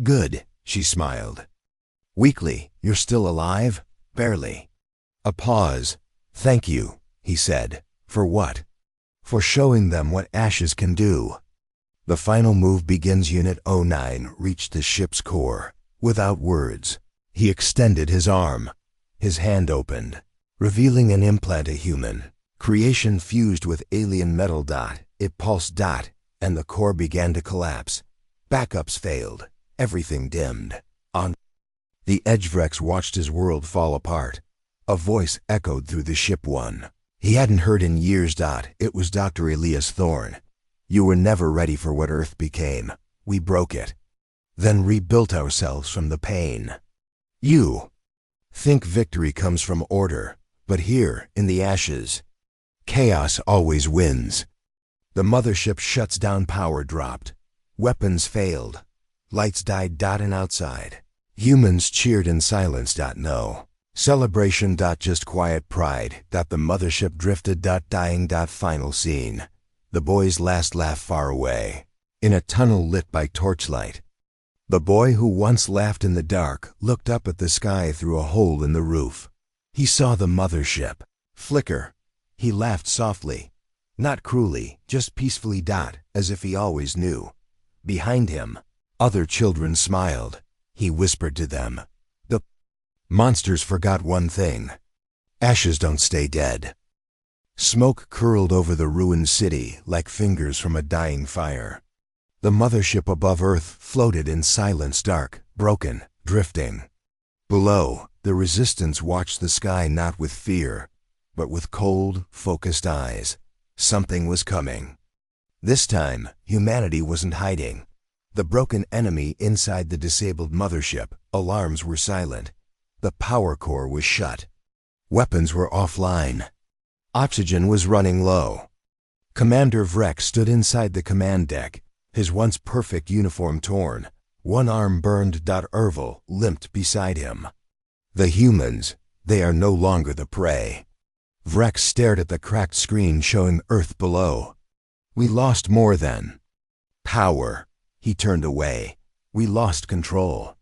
Good, she smiled. Weakly, you're still alive? Barely. A pause. Thank you, he said. For what? For showing them what ashes can do. The final move begins. Unit 09 reached the ship's core. Without words, he extended his arm. His hand opened, revealing an implant. A human creation fused with alien metal. It pulsed. And the core began to collapse. Backups failed. Everything dimmed. On the edge, Vrex watched his world fall apart. A voice echoed through the ship. One he hadn't heard in years. It was Dr. Elias Thorne. You were never ready for what Earth became. We broke it, then rebuilt ourselves from the pain. You think victory comes from order, but here, in the ashes, chaos always wins. The mothership shuts down. Power dropped. Weapons failed. Lights died. And outside, humans cheered in silence. No celebration. Just quiet pride. The mothership drifted. Dying. Final scene. The boy's last laugh far away, in a tunnel lit by torchlight. The boy who once laughed in the dark looked up at the sky through a hole in the roof. He saw the mothership flicker. He laughed softly, not cruelly, just peacefully. As if he always knew. Behind him, other children smiled. He whispered to them. The monsters forgot one thing. Ashes don't stay dead. Smoke curled over the ruined city like fingers from a dying fire. The mothership above Earth floated in silence, dark, broken, drifting. Below, the resistance watched the sky not with fear, but with cold, focused eyes. Something was coming. This time, humanity wasn't hiding. The broken enemy inside the disabled mothership. Alarms were silent. The power core was shut. Weapons were offline. Oxygen was running low. Commander Vrek stood inside the command deck, his once perfect uniform torn. One arm burned. Ervil limped beside him. The humans, they are no longer the prey. Vrek stared at the cracked screen showing Earth below. We lost more than power. He turned away. We lost control.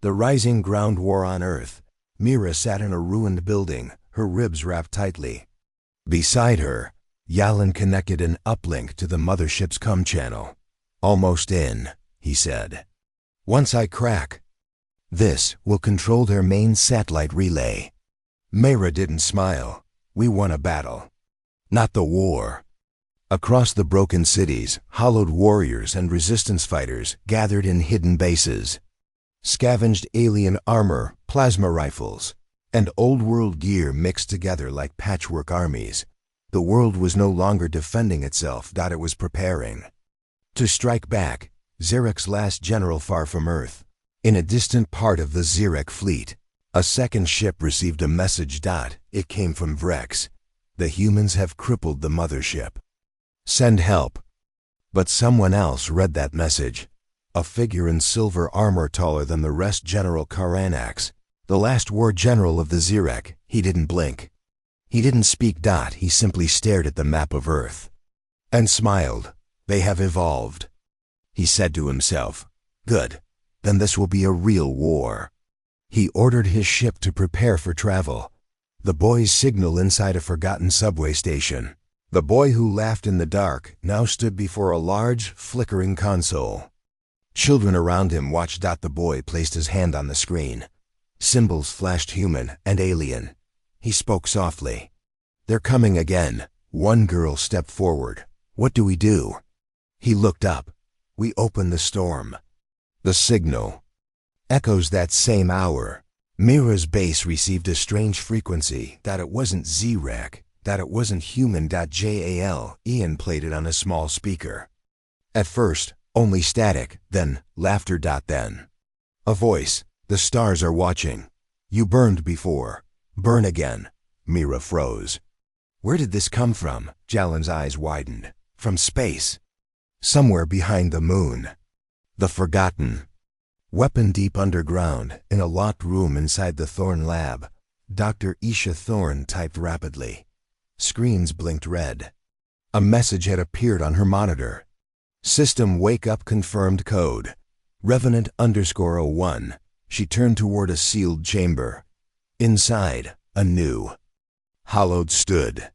The rising ground war on Earth. Mira sat in a ruined building, her ribs wrapped tightly. Beside her, Yalan connected an uplink to the mothership's comm channel. Almost in, he said. Once I crack, this will control their main satellite relay. Mira didn't smile. We won a battle. Not the war. Across the broken cities, hollowed warriors and resistance fighters gathered in hidden bases. Scavenged alien armor, plasma rifles, and old-world gear mixed together like patchwork armies. The world was no longer defending itself. It was preparing to strike back. Zirek's last general far from Earth. In a distant part of the Zirek fleet, a second ship received a message. It came from Vrex. The humans have crippled the mothership. Send help. But someone else read that message. A figure in silver armor taller than the rest, General Karanax, the last war general of the Zirek. He didn't blink. He didn't speak. He simply stared at the map of Earth and smiled. They have evolved. He said to himself, good, then this will be a real war. He ordered his ship to prepare for travel. The boys signal inside a forgotten subway station. The boy who laughed in the dark now stood before a large, flickering console. Children around him watched. The boy placed his hand on the screen. Symbols flashed, human and alien. He spoke softly. They're coming again. One girl stepped forward. What do we do? He looked up. We open the storm. The signal echoes that same hour. Mira's base received a strange frequency. It wasn't Zirek. It wasn't human. Jal. Ian played it on a small speaker. At first, only static, then laughter. Then a voice. The stars are watching. You burned before. Burn again. Mira froze. Where did this come from? Jalen's eyes widened. From space. Somewhere behind the moon. The forgotten weapon deep underground, in a locked room inside the Thorn lab. Dr. Isha Thorn typed rapidly. Screens blinked red. A message had appeared on her monitor. System wake up, confirmed code. Revenant _01. She turned toward a sealed chamber. Inside, a new Hollowed stood.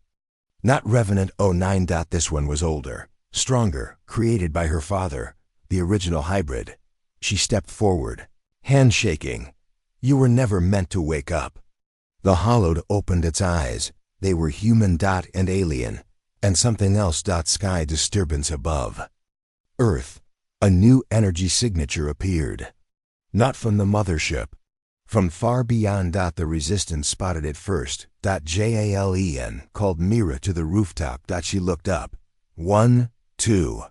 Not Revenant _09. This one was older. Stronger, created by her father, the original hybrid. She stepped forward, hand shaking. You were never meant to wake up. The Hollowed opened its eyes. They were human. And alien. And something else. Sky disturbance above. Earth. A new energy signature appeared. Not from the mothership. From far beyond. The resistance spotted it first. Jalen called Mira to the rooftop. She looked up. 1, 2.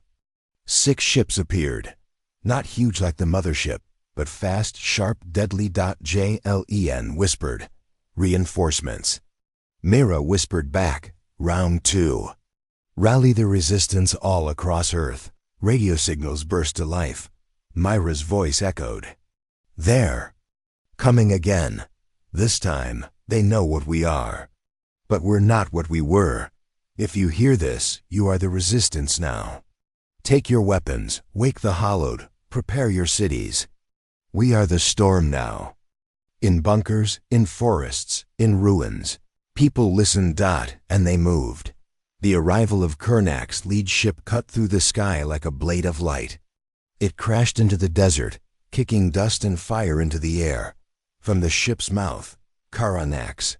6 ships appeared. Not huge like the mothership, but fast, sharp, deadly. Jlen whispered. Reinforcements. Mira whispered back. Round 2. Rally the resistance all across Earth. Radio signals burst to life. Myra's voice echoed. There. Coming again. This time, they know what we are. But we're not what we were. If you hear this, you are the resistance now. Take your weapons, wake the Hollowed, prepare your cities. We are the storm now. In bunkers, in forests, in ruins. People listened. And they moved. The arrival of Kernak's lead ship cut through the sky like a blade of light. It crashed into the desert, kicking dust and fire into the air. From the ship's mouth, Karanax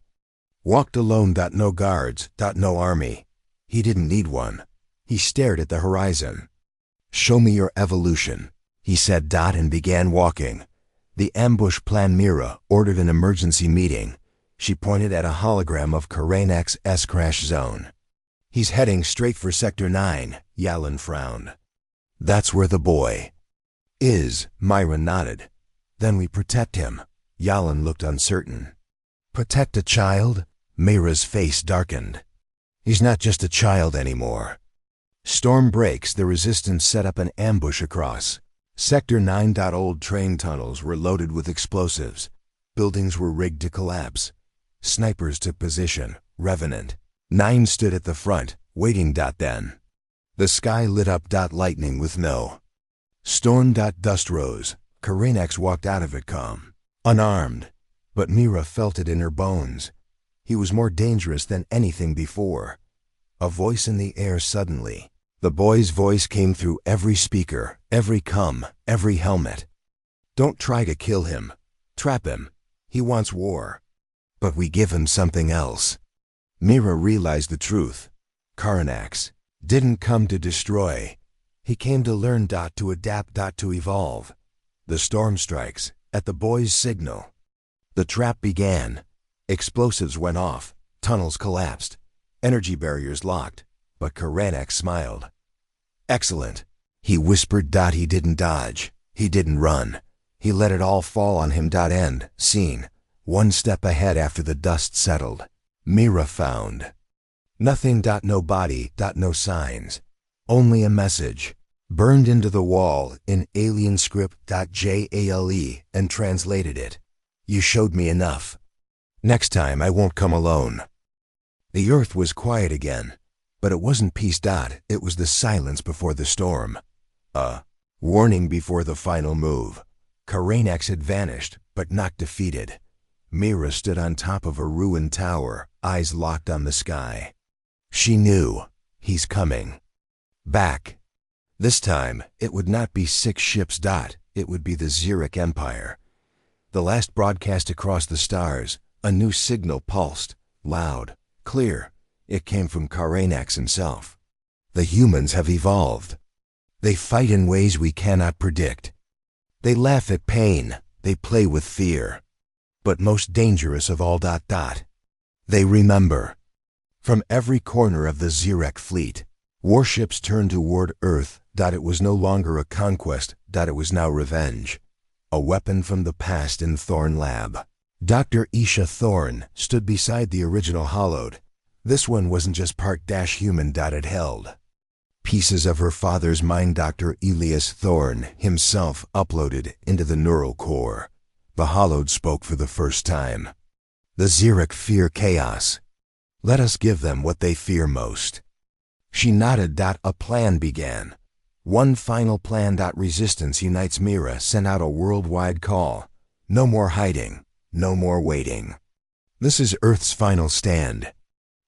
walked alone. No guards. No army. He didn't need one. He stared at the horizon. Show me your evolution, he said. And began walking. The ambush plan. Mira ordered an emergency meeting. She pointed at a hologram of Karanax's crash zone. He's heading straight for Sector 9, Yalan frowned. That's where the boy is, Myra nodded. Then we protect him. Yalan looked uncertain. Protect a child? Mira's face darkened. He's not just a child anymore. Storm breaks, the resistance set up an ambush across. Sector 9. Old train tunnels were loaded with explosives. Buildings were rigged to collapse. Snipers took position. Revenant 9 stood at the front, waiting. Then the sky lit up. Lightning with no storm. Dust rose. Karanex walked out of it calm, unarmed. But Mira felt it in her bones. He was more dangerous than anything before. A voice in the air suddenly. The boy's voice came through every speaker, every every helmet. Don't try to kill him. Trap him. He wants war. But we give him something else. Mira realized the truth. Karanax didn't come to destroy. He came to learn. To adapt. To evolve. The storm strikes. At the boy's signal, the trap began. Explosives went off. Tunnels collapsed. Energy barriers locked. But Karanax smiled. Excellent, he whispered. He didn't dodge. He didn't run. He let it all fall on him. End scene. One step ahead after the dust settled. Mira found nothing. No body. No signs. Only a message burned into the wall in alien script. JALE and translated it. You showed me enough. Next time I won't come alone. The earth was quiet again, but it wasn't peace. It was the silence before the storm. A warning before the final move. Karanax had vanished, but not defeated. Mira stood on top of a ruined tower, eyes locked on the sky. She knew. He's coming. Back. This time, it would not be 6 ships. It would be the Xeric Empire. The last broadcast across the stars, a new signal pulsed, loud, clear. It came from Karanax himself. The humans have evolved. They fight in ways we cannot predict. They laugh at pain. They play with fear. But most dangerous of all. They remember. From every corner of the Xeric fleet, warships turned toward Earth. It was no longer a conquest. It was now revenge. A weapon from the past in Thorn Lab. Dr. Isha Thorn stood beside the original Hollowed. This one wasn't just part human. It held pieces of her father's mind. Dr. Elias Thorn himself uploaded into the neural core. The Hollowed spoke for the first time. The Xeric fear chaos. Let us give them what they fear most. She nodded. A plan began. One final plan. Resistance unites. Mira sent out a worldwide call. No more hiding. No more waiting. This is Earth's final stand.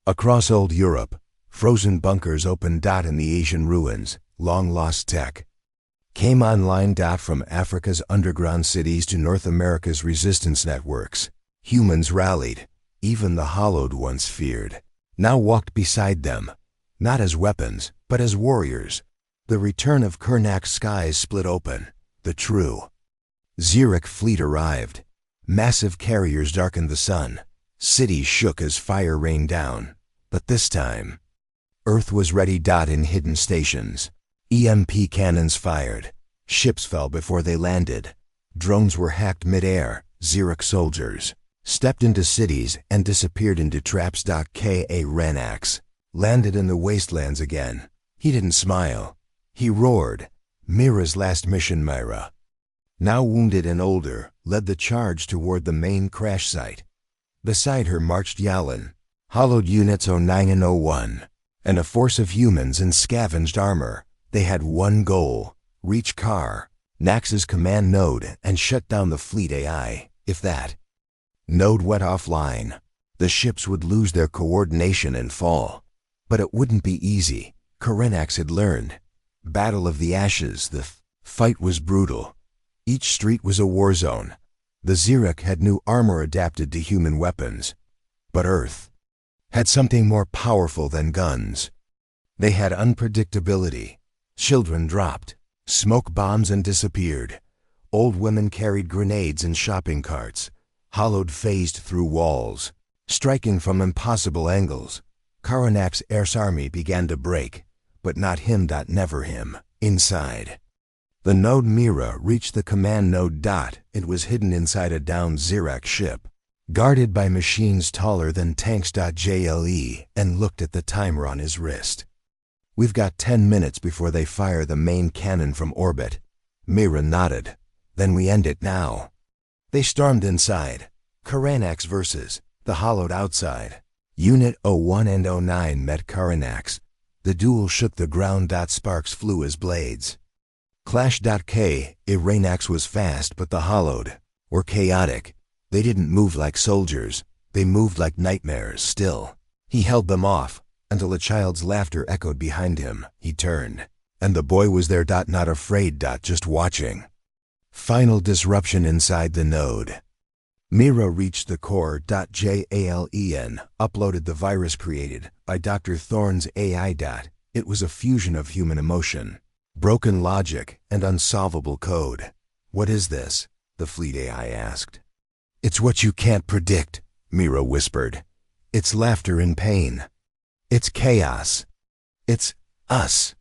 Across old Europe, frozen bunkers opened. In the Asian ruins, long-lost tech came online. From Africa's underground cities to North America's resistance networks, humans rallied. Even the Hollowed once feared, now walked beside them, not as weapons, but as warriors. The return of Kernak's skies split open. The true Xeric fleet arrived. Massive carriers darkened the sun. Cities shook as fire rained down. But this time, Earth was ready. In hidden stations, EMP cannons fired. Ships fell before they landed. Drones were hacked mid-air. Xeric soldiers stepped into cities and disappeared into traps. Ranax landed in the wastelands again. He didn't smile. He roared. Mira's last mission. Myra, now wounded and older, led the charge toward the main crash site. Beside her marched Yalin, Hollowed Units 09 and 01, and a force of humans in scavenged armor. They had one goal: reach Nax's command node and shut down the fleet AI. If that node went offline, the ships would lose their coordination and fall. But it wouldn't be easy. Karanax had learned. Battle of the Ashes, the fight was brutal. Each street was a war zone. The Xeric had new armor adapted to human weapons. But Earth had something more powerful than guns. They had unpredictability. Children dropped smoke bombs and disappeared. Old women carried grenades in shopping carts. Hollowed phased through walls, striking from impossible angles. Karanak's Air's army began to break, but not him. Never him. Inside the node, Mira reached the command node. It was hidden inside a downed Xeric ship, guarded by machines taller than tanks. JLE and looked at the timer on his wrist. We've got 10 minutes before they fire the main cannon from orbit. Mira nodded. Then we end it now. They stormed inside. Karanax versus the hollowed outside. Unit 01 and 09 met Karanax. The duel shook the ground. Sparks flew as blades. Clash. K. Iranax was fast, but the hollowed were chaotic. They didn't move like soldiers. They moved like nightmares still. He held them off until a child's laughter echoed behind him. He turned, and the boy was there. Not afraid. Just watching. Final disruption inside the node. Mira reached the core. JALEN uploaded the virus created by Dr. Thorne's AI. It was a fusion of human emotion, broken logic, and unsolvable code. What is this? The fleet AI asked. It's what you can't predict, Mira whispered. It's laughter in pain. It's chaos. It's us.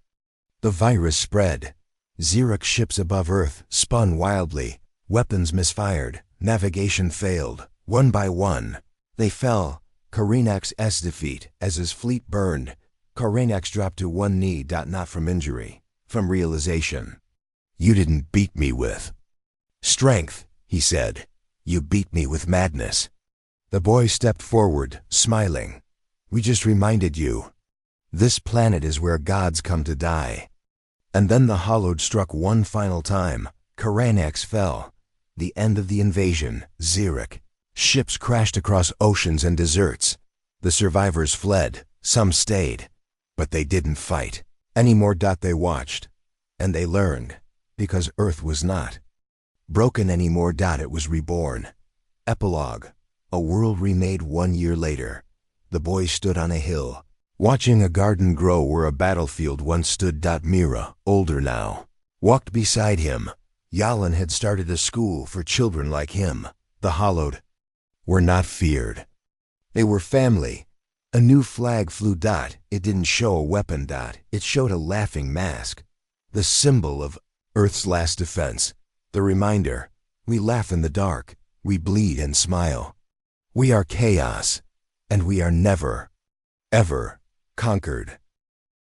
The virus spread. Xeric ships above Earth spun wildly. Weapons misfired. Navigation failed. One by one, they fell. Karanax's defeat as his fleet burned. Karanax dropped to one knee. Not from injury, from realization. You didn't beat me with strength, he said. You beat me with madness. The boy stepped forward, smiling. We just reminded you. This planet is where gods come to die. And then the hollowed struck one final time. Karanax fell. The end of the invasion. Xeric. Ships crashed across oceans and deserts. The survivors fled. Some stayed. But they didn't fight anymore. They watched. And they learned. Because Earth was not broken anymore. It was reborn. Epilogue. A world remade 1 year later. The boy stood on a hill, watching a garden grow where a battlefield once stood. Mira, older now, walked beside him. Yalan had started a school for children like him. The hollowed were not feared. They were family. A new flag flew. It didn't show a weapon. It showed a laughing mask. The symbol of Earth's last defense. The reminder. We laugh in the dark. We bleed and smile. We are chaos. And we are never, ever conquered.